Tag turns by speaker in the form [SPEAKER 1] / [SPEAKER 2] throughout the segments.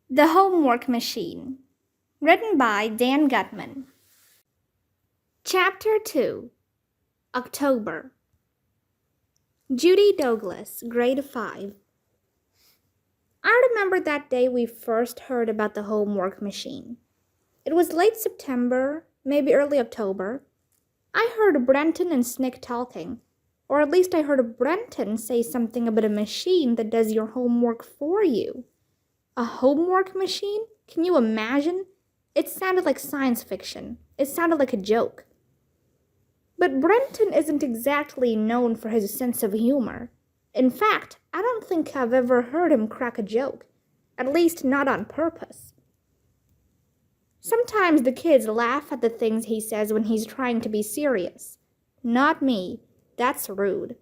[SPEAKER 1] The Homework Machine, written by Dan Gutman. Chapter 2, October. Judy Douglas, grade 5. I remember that day we first heard about the homework machine. It was late September, maybe early October. I heard Brenton and Snick talking, or at least I heard Brenton say something about a machine that does your homework for you. A homework machine? Can you imagine? It sounded like science fiction. It sounded like a joke. But Brenton isn't exactly known for his sense of humor. In fact, I don't think I've ever heard him crack a joke. At least not on purpose. Sometimes the kids laugh at the things he says when he's trying to be serious. Not me. That's rude.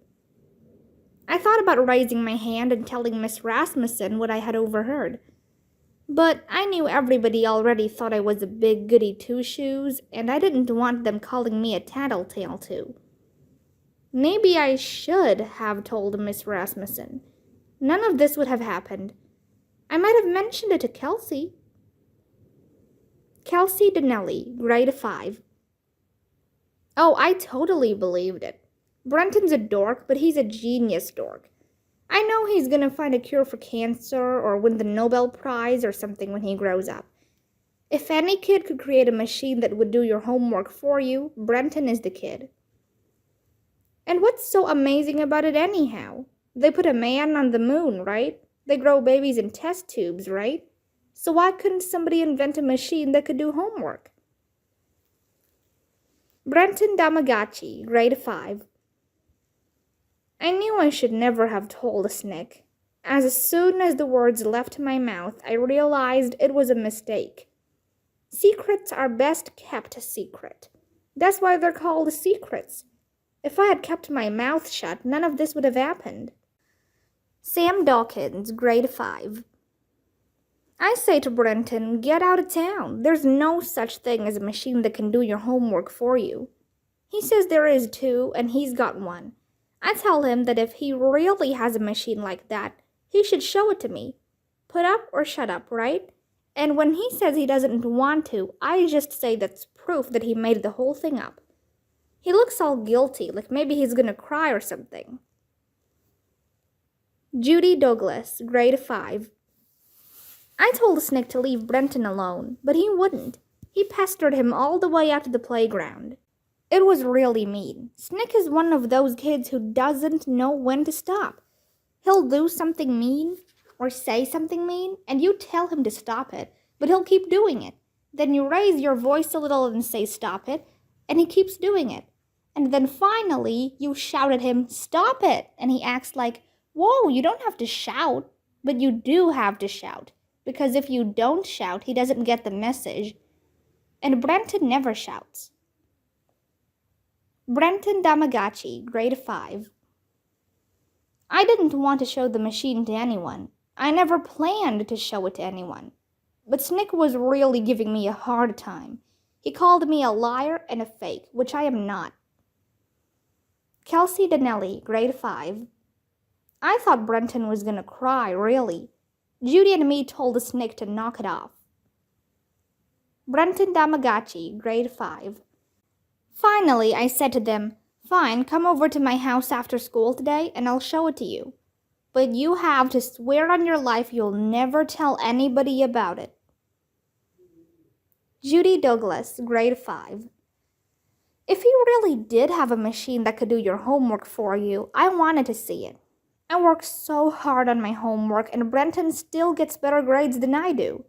[SPEAKER 1] I thought about raising my hand and telling Miss Rasmussen what I had overheard. But I knew everybody already thought I was a big goody two-shoes, and I didn't want them calling me a tattletale too. Maybe I should have told Miss Rasmussen. None of this would have happened. I might have mentioned it to Kelsey. Kelsey Donnelly, grade 5. Oh, I totally believed it. Brenton's a dork, but he's a genius dork. I know he's gonna find a cure for cancer or win the Nobel Prize or something when he grows up. If any kid could create a machine that would do your homework for you, Brenton is the kid. And what's so amazing about it anyhow? They put a man on the moon, right? They grow babies in test tubes, right? So why couldn't somebody invent a machine that could do homework? Brenton Damagachi, grade 5. I knew I should never have told Snick. As soon as the words left my mouth, I realized it was a mistake. Secrets are best kept a secret. That's why they're called secrets. If I had kept my mouth shut, none of this would have happened. Sam Dawkins, grade 5. I say to Brenton, get out of town. There's no such thing as a machine that can do your homework for you. He says there is too, and he's got one. I tell him that if he really has a machine like that, he should show it to me. Put up or shut up, right? And when he says he doesn't want to, I just say that's proof that he made the whole thing up. He looks all guilty, like maybe he's gonna cry or something. Judy Douglas, grade 5. I told Snick to leave Brenton alone, but he wouldn't. He pestered him all the way out to the playground. It was really mean. Snick is one of those kids who doesn't know when to stop. He'll do something mean or say something mean, and you tell him to stop it, but he'll keep doing it. Then you raise your voice a little and say stop it, and he keeps doing it. And then finally, you shout at him, stop it, and he acts like, whoa, you don't have to shout, but you do have to shout, because if you don't shout, he doesn't get the message. And Brenton never shouts. Brenton Damagachi, grade 5. I didn't want to show the machine to anyone. I never planned to show it to anyone. But Snick was really giving me a hard time. He called me a liar and a fake, which I am not. Kelsey Donnelly, grade 5. I thought Brenton was gonna cry, really. Judy and me told Snick to knock it off. Brenton Damagachi, grade 5. Finally, I said to them, fine, come over to my house after school today and I'll show it to you. But you have to swear on your life you'll never tell anybody about it. Judy Douglas, grade 5. If you really did have a machine that could do your homework for you, I wanted to see it. I work so hard on my homework and Brenton still gets better grades than I do.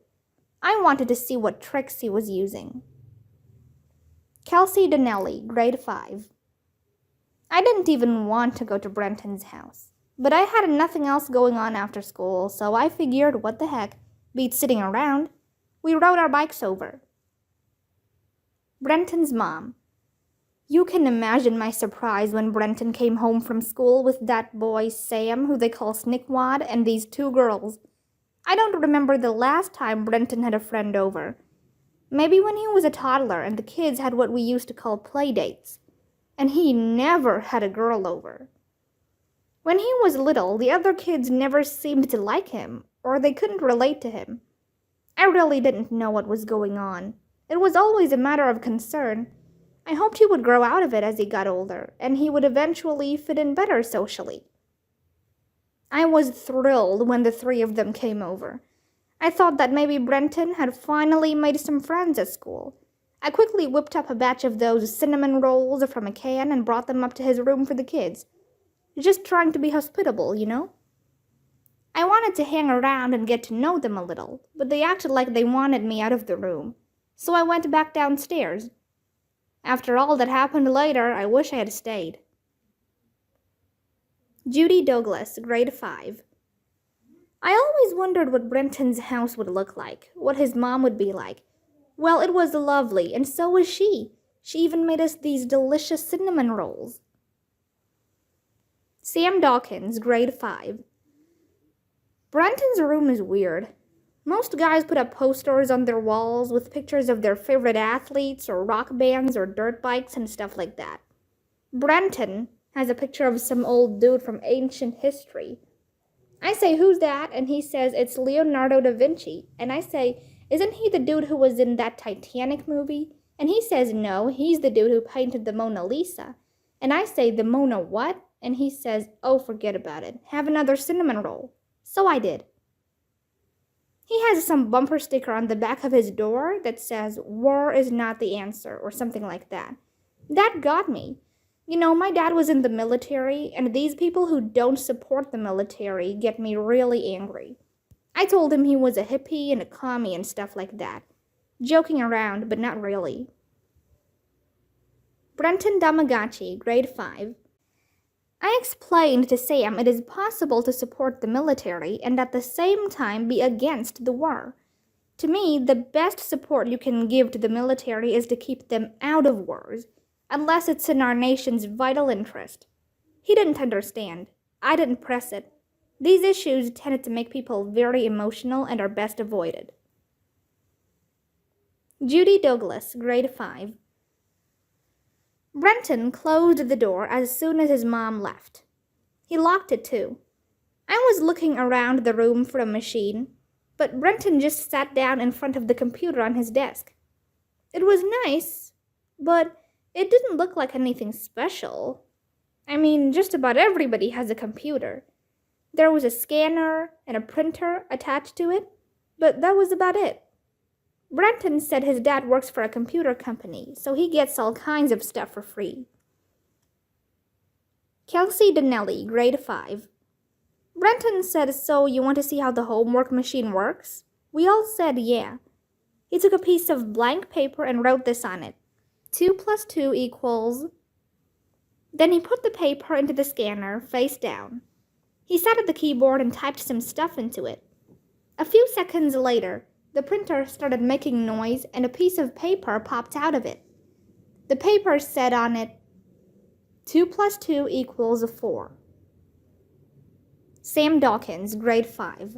[SPEAKER 1] I wanted to see what tricks he was using. Kelsey Donnelly, grade 5. I didn't even want to go to Brenton's house, but I had nothing else going on after school, so I figured what the heck, beat sitting around. We rode our bikes over. Brenton's mom. You can imagine my surprise when Brenton came home from school with that boy Sam, who they call Snickwad, and these two girls. I don't remember the last time Brenton had a friend over. Maybe when he was a toddler and the kids had what we used to call play dates. And he never had a girl over. When he was little, the other kids never seemed to like him, or they couldn't relate to him. I really didn't know what was going on. It was always a matter of concern. I hoped he would grow out of it as he got older, and he would eventually fit in better socially. I was thrilled when the three of them came over. I thought that maybe Brenton had finally made some friends at school. I quickly whipped up a batch of those cinnamon rolls from a can and brought them up to his room for the kids. Just trying to be hospitable, you know? I wanted to hang around and get to know them a little, but they acted like they wanted me out of the room, so I went back downstairs. After all that happened later, I wish I had stayed. Judy Douglas, grade 5. I always wondered what Brenton's house would look like, what his mom would be like. Well, it was lovely, and so was she. She even made us these delicious cinnamon rolls. Sam Dawkins, grade 5. Brenton's room is weird. Most guys put up posters on their walls with pictures of their favorite athletes or rock bands or dirt bikes and stuff like that. Brenton has a picture of some old dude from ancient history. I say, "Who's that?" And he says, "It's Leonardo da Vinci." And I say, "Isn't he the dude who was in that Titanic movie?" And he says, "No, he's the dude who painted the Mona Lisa." And I say, "The Mona what?" And he says, "Oh, forget about it. Have another cinnamon roll." So I did. He has some bumper sticker on the back of his door that says, "War is not the answer," or something like that. That got me. You know, my dad was in the military, and these people who don't support the military get me really angry. I told him he was a hippie and a commie and stuff like that. Joking around, but not really. Brenton Damagachi, grade 5. I explained to Sam it is possible to support the military and at the same time be against the war. To me, the best support you can give to the military is to keep them out of wars, unless it's in our nation's vital interest. He didn't understand. I didn't press it. These issues tended to make people very emotional and are best avoided. Judy Douglas, grade 5. Brenton closed the door as soon as his mom left. He locked it too. I was looking around the room for a machine, but Brenton just sat down in front of the computer on his desk. It was nice, but it didn't look like anything special. I mean, just about everybody has a computer. There was a scanner and a printer attached to it, but that was about it. Brenton said his dad works for a computer company, so he gets all kinds of stuff for free. Kelsey Donnelly, grade 5. Brenton said, "So you want to see how the homework machine works?" We all said yeah. He took a piece of blank paper and wrote this on it. 2 plus 2 equals... Then he put the paper into the scanner, face down. He sat at the keyboard and typed some stuff into it. A few seconds later, the printer started making noise and a piece of paper popped out of it. The paper said on it, 2 plus 2 equals 4. Sam Dawkins, grade 5.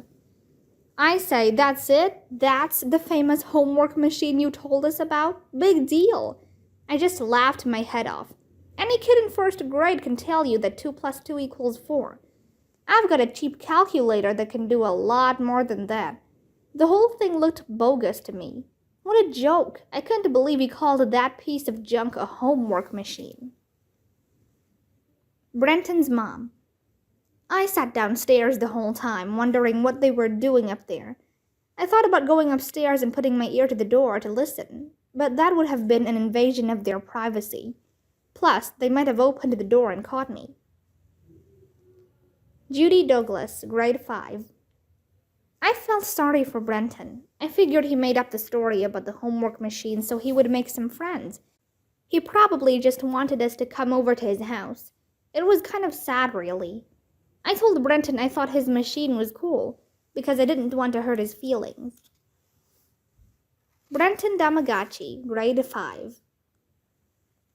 [SPEAKER 1] I say, "That's it? That's the famous homework machine you told us about? Big deal." I just laughed my head off. Any kid in first grade can tell you that 2 plus 2 equals 4. I've got a cheap calculator that can do a lot more than that. The whole thing looked bogus to me. What a joke. I couldn't believe he called that piece of junk a homework machine. Brenton's mom. I sat downstairs the whole time, wondering what they were doing up there. I thought about going upstairs and putting my ear to the door to listen, but that would have been an invasion of their privacy. Plus, they might have opened the door and caught me. Judy Douglas, grade 5. I felt sorry for Brenton. I figured he made up the story about the homework machine so he would make some friends. He probably just wanted us to come over to his house. It was kind of sad, really. I told Brenton I thought his machine was cool, because I didn't want to hurt his feelings. Brenton Damagachi, grade 5.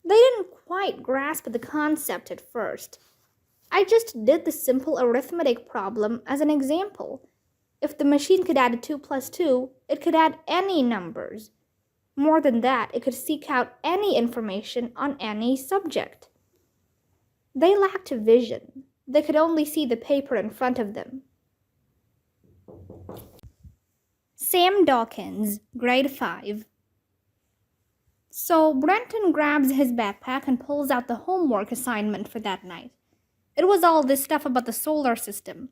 [SPEAKER 1] They didn't quite grasp the concept at first. I just did the simple arithmetic problem as an example. If the machine could add 2 plus 2, it could add any numbers. More than that, it could seek out any information on any subject. They lacked vision. They could only see the paper in front of them. Sam Dawkins, grade 5. So Brenton grabs his backpack and pulls out the homework assignment for that night. It was all this stuff about the solar system.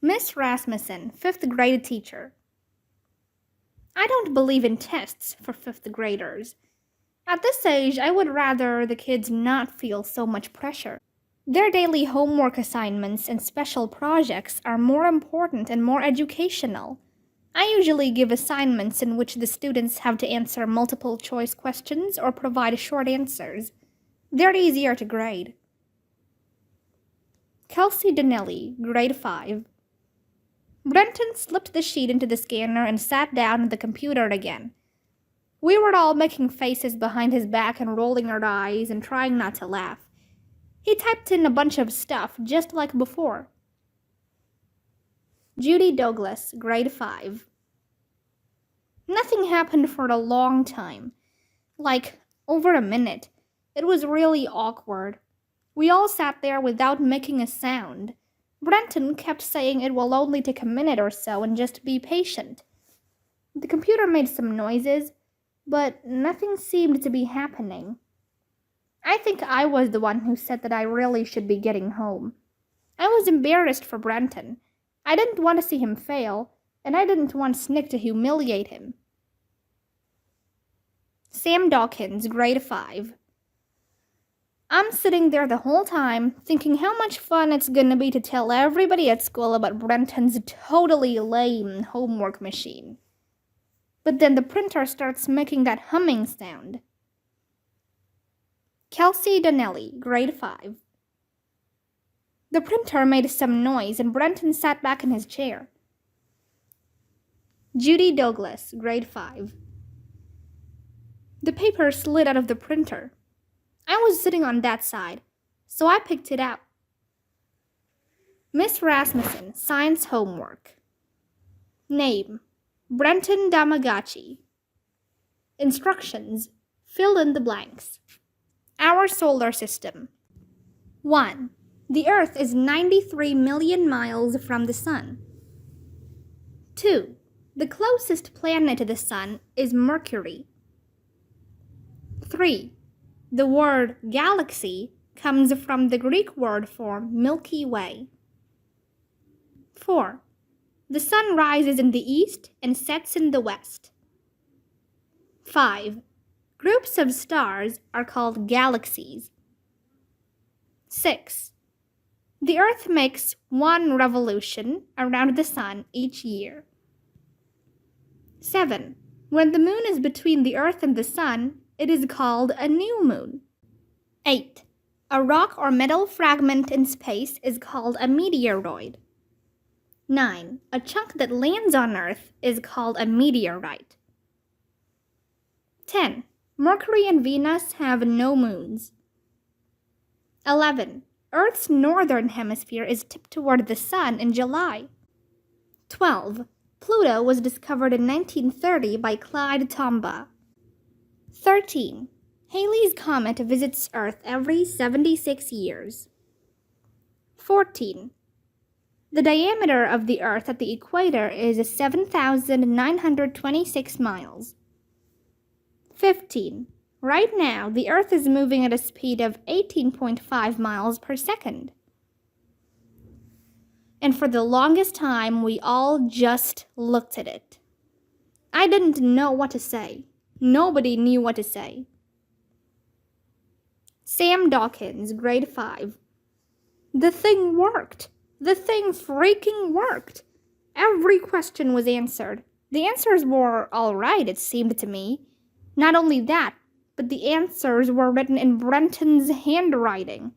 [SPEAKER 1] Miss Rasmussen, 5th grade teacher. I don't believe in tests for 5th graders. At this age, I would rather the kids not feel so much pressure. Their daily homework assignments and special projects are more important and more educational. I usually give assignments in which the students have to answer multiple choice questions or provide short answers. They're easier to grade. Kelsey Donnelly, grade 5. Brenton slipped the sheet into the scanner and sat down at the computer again. We were all making faces behind his back and rolling our eyes and trying not to laugh. He typed in a bunch of stuff just like before. Judy Douglas, grade 5. Nothing happened for a long time. Like, over a minute. It was really awkward. We all sat there without making a sound. Brenton kept saying it will only take a minute or so and just be patient. The computer made some noises, but nothing seemed to be happening. I think I was the one who said that I really should be getting home. I was embarrassed for Brenton. I didn't want to see him fail, and I didn't want Snick to humiliate him. Sam Dawkins, grade 5. I'm sitting there the whole time, thinking how much fun it's gonna be to tell everybody at school about Brenton's totally lame homework machine. But then the printer starts making that humming sound. Kelsey Donnelly, grade 5. The printer made some noise and Brenton sat back in his chair. Judy Douglas, grade 5. The paper slid out of the printer. I was sitting on that side, so I picked it up. Miss Rasmussen, science homework. Name, Brenton Damagachi. Instructions, fill in the blanks. Our solar system. 1. The Earth is 93 million miles from the Sun. 2. The closest planet to the Sun is Mercury. 3. The word galaxy comes from the Greek word for Milky Way. 4. The sun rises in the east and sets in the west. 5. Groups of stars are called galaxies. 6. The Earth makes one revolution around the sun each year. 7. When the moon is between the Earth and the sun, it is called a new moon. 8. A rock or metal fragment in space is called a meteoroid. 9. A chunk that lands on Earth is called a meteorite. 10. Mercury and Venus have no moons. 11. Earth's northern hemisphere is tipped toward the sun in July. 12. Pluto was discovered in 1930 by Clyde Tombaugh. 13. Halley's Comet visits Earth every 76 years. 14. The diameter of the Earth at the equator is 7,926 miles. 15. Right now, the Earth is moving at a speed of 18.5 miles per second. And for the longest time, we all just looked at it. I didn't know what to say. Nobody knew what to say. Sam Dawkins, grade 5. The thing worked. The thing freaking worked. Every question was answered. The answers were all right, it seemed to me. Not only that, but the answers were written in Brenton's handwriting.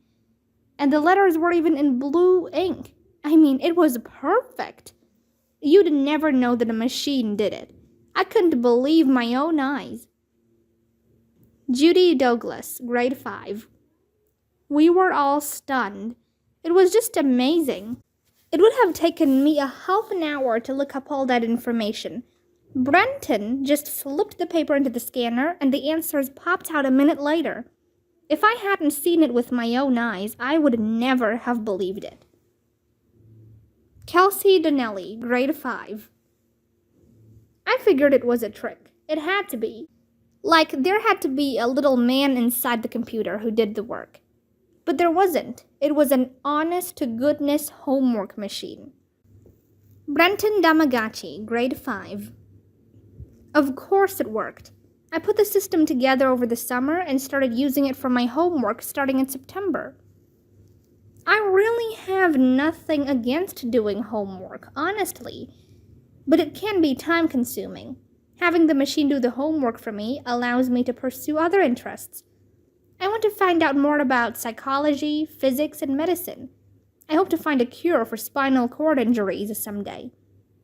[SPEAKER 1] And the letters were even in blue ink. I mean, it was perfect. You'd never know that a machine did it. I couldn't believe my own eyes. Judy Douglas, grade 5. We were all stunned. It was just amazing. It would have taken me a half an hour to look up all that information. Brenton just slipped the paper into the scanner and the answers popped out a minute later. If I hadn't seen it with my own eyes, I would never have believed it. Kelsey Donnelly, grade 5. I figured it was a trick. It had to be. Like, there had to be a little man inside the computer who did the work. But there wasn't. It was an honest-to-goodness homework machine. Brenton Damagachi, grade 5. Of course it worked. I put the system together over the summer and started using it for my homework starting in September. I really have nothing against doing homework, honestly, but it can be time-consuming. Having the machine do the homework for me allows me to pursue other interests. I want to find out more about psychology, physics, and medicine. I hope to find a cure for spinal cord injuries someday.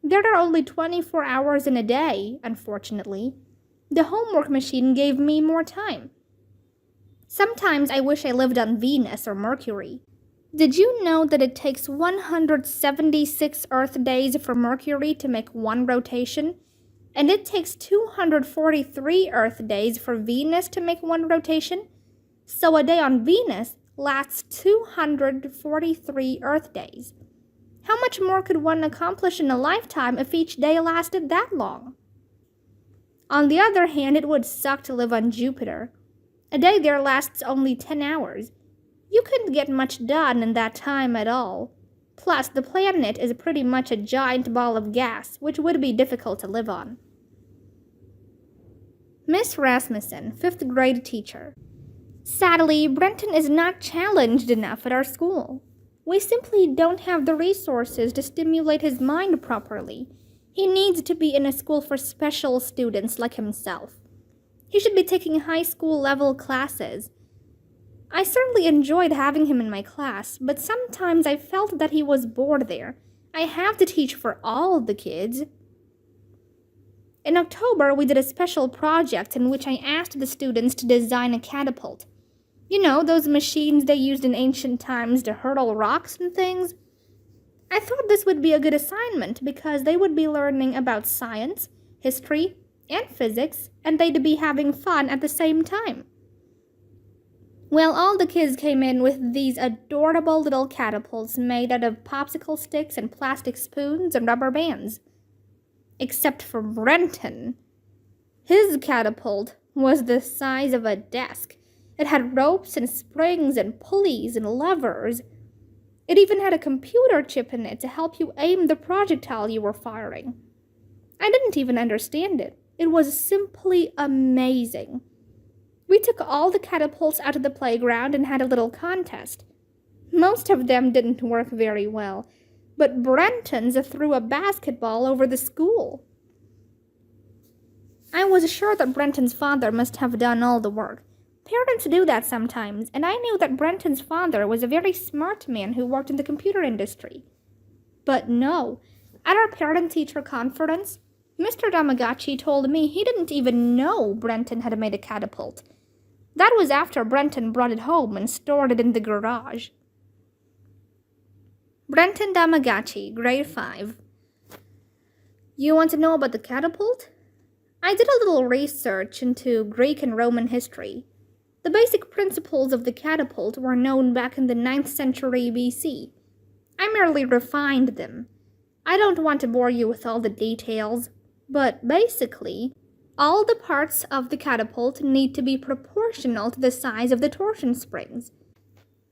[SPEAKER 1] There are only 24 hours in a day, unfortunately. The homework machine gave me more time. Sometimes I wish I lived on Venus or Mercury. Did you know that it takes 176 Earth days for Mercury to make one rotation? And it takes 243 Earth days for Venus to make one rotation? So a day on Venus lasts 243 Earth days. How much more could one accomplish in a lifetime if each day lasted that long? On the other hand, it would suck to live on Jupiter. A day there lasts only 10 hours. You couldn't get much done in that time at all. Plus, the planet is pretty much a giant ball of gas, which would be difficult to live on. Miss Rasmussen, 5th grade teacher. Sadly, Brenton is not challenged enough at our school. We simply don't have the resources to stimulate his mind properly. He needs to be in a school for special students like himself. He should be taking high school level classes. I certainly enjoyed having him in my class, but sometimes I felt that he was bored there. I have to teach for all the kids. In October, we did a special project in which I asked the students to design a catapult. You know, those machines they used in ancient times to hurl rocks and things? I thought this would be a good assignment because they would be learning about science, history, and physics, and they'd be having fun at the same time. Well, all the kids came in with these adorable little catapults made out of popsicle sticks and plastic spoons and rubber bands. Except for Brenton. His catapult was the size of a desk. It had ropes and springs and pulleys and levers. It even had a computer chip in it to help you aim the projectile you were firing. I didn't even understand it. It was simply amazing. We took all the catapults out of the playground and had a little contest. Most of them didn't work very well, but Brenton's threw a basketball over the school. I was sure that Brenton's father must have done all the work. Parents do that sometimes, and I knew that Brenton's father was a very smart man who worked in the computer industry. But no, at our parent-teacher conference, Mr. Damagachi told me he didn't even know Brenton had made a catapult. That was after Brenton brought it home and stored it in the garage. Brenton Damagachi, grade 5. You want to know about the catapult? I did a little research into Greek and Roman history. The basic principles of the catapult were known back in the 9th century BC. I merely refined them. I don't want to bore you with all the details, but basically, all the parts of the catapult need to be proportional to the size of the torsion springs.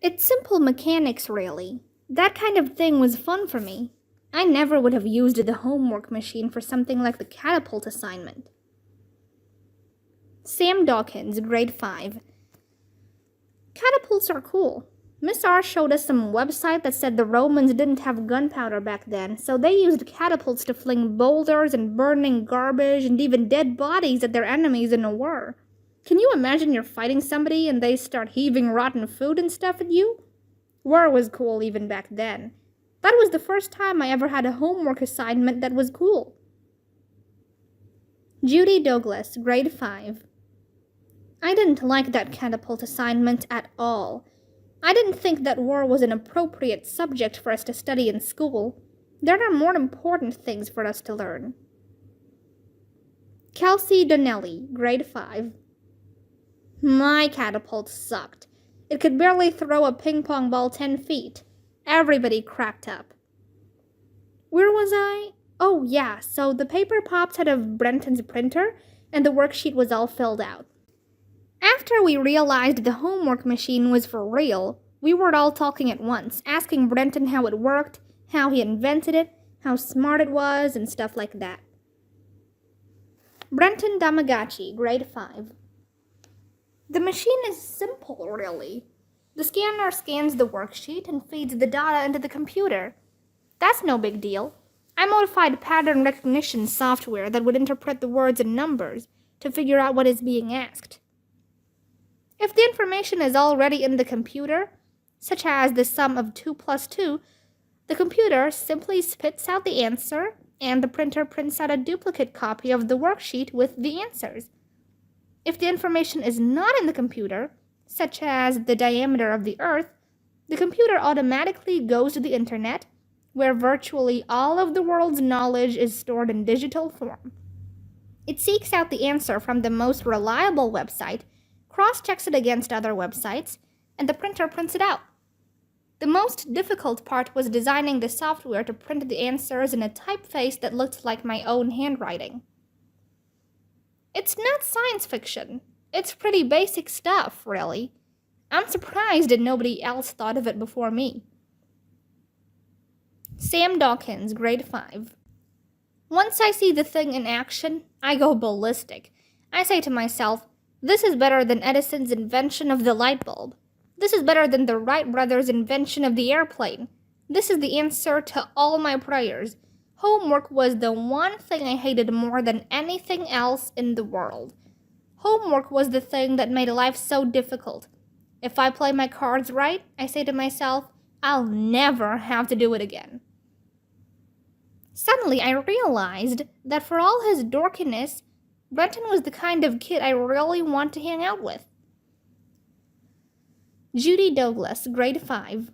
[SPEAKER 1] It's simple mechanics, really. That kind of thing was fun for me. I never would have used the homework machine for something like the catapult assignment. Sam Dawkins, grade 5. Catapults are cool. Miss R showed us some website that said the Romans didn't have gunpowder back then, so they used catapults to fling boulders and burning garbage and even dead bodies at their enemies in a war. Can you imagine you're fighting somebody and they start heaving rotten food and stuff at you? War was cool even back then. That was the first time I ever had a homework assignment that was cool. Judy Douglas, grade 5. I didn't like that catapult assignment at all. I didn't think that war was an appropriate subject for us to study in school. There are more important things for us to learn. Kelsey Donnelly, grade 5. My catapult sucked. It could barely throw a ping pong ball 10 feet. Everybody cracked up. Where was I? Oh, yeah, so the paper popped out of Brenton's printer and the worksheet was all filled out. After we realized the homework machine was for real, we were all talking at once, asking Brenton how it worked, how he invented it, how smart it was, and stuff like that. Brenton Damagachi, grade 5. The machine is simple, really. The scanner scans the worksheet and feeds the data into the computer. That's no big deal. I modified pattern recognition software that would interpret the words and numbers to figure out what is being asked. If the information is already in the computer, such as the sum of 2 plus 2, the computer simply spits out the answer and the printer prints out a duplicate copy of the worksheet with the answers. If the information is not in the computer, such as the diameter of the Earth, the computer automatically goes to the internet, where virtually all of the world's knowledge is stored in digital form. It seeks out the answer from the most reliable website, cross-checks it against other websites, and the printer prints it out. The most difficult part was designing the software to print the answers in a typeface that looked like my own handwriting. It's not science fiction. It's pretty basic stuff, really. I'm surprised that nobody else thought of it before me. Sam Dawkins, grade 5. Once I see the thing in action, I go ballistic. I say to myself, this is better than Edison's invention of the light bulb. This is better than the Wright brothers' invention of the airplane. This is the answer to all my prayers. Homework was the one thing I hated more than anything else in the world. Homework was the thing that made life so difficult. If I play my cards right, I say to myself, I'll never have to do it again. Suddenly, I realized that for all his dorkiness, Brenton was the kind of kid I really want to hang out with. Judy Douglas, grade 5.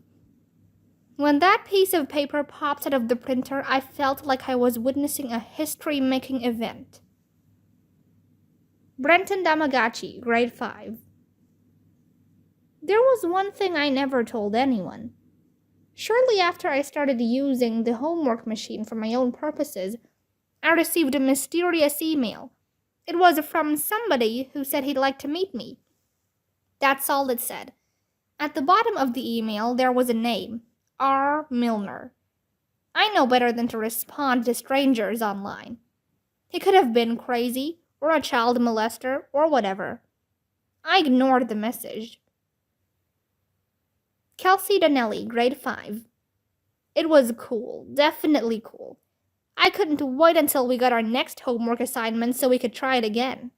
[SPEAKER 1] When that piece of paper popped out of the printer, I felt like I was witnessing a history-making event. Brenton Damagachi, grade 5. There was one thing I never told anyone. Shortly after I started using the homework machine for my own purposes, I received a mysterious email. It was from somebody who said he'd like to meet me. That's all it said. At the bottom of the email, there was a name, R. Milner. I know better than to respond to strangers online. He could have been crazy, or a child molester, or whatever. I ignored the message. Kelsey Donnelly, grade 5. It was cool, definitely cool. I couldn't wait until we got our next homework assignment so we could try it again.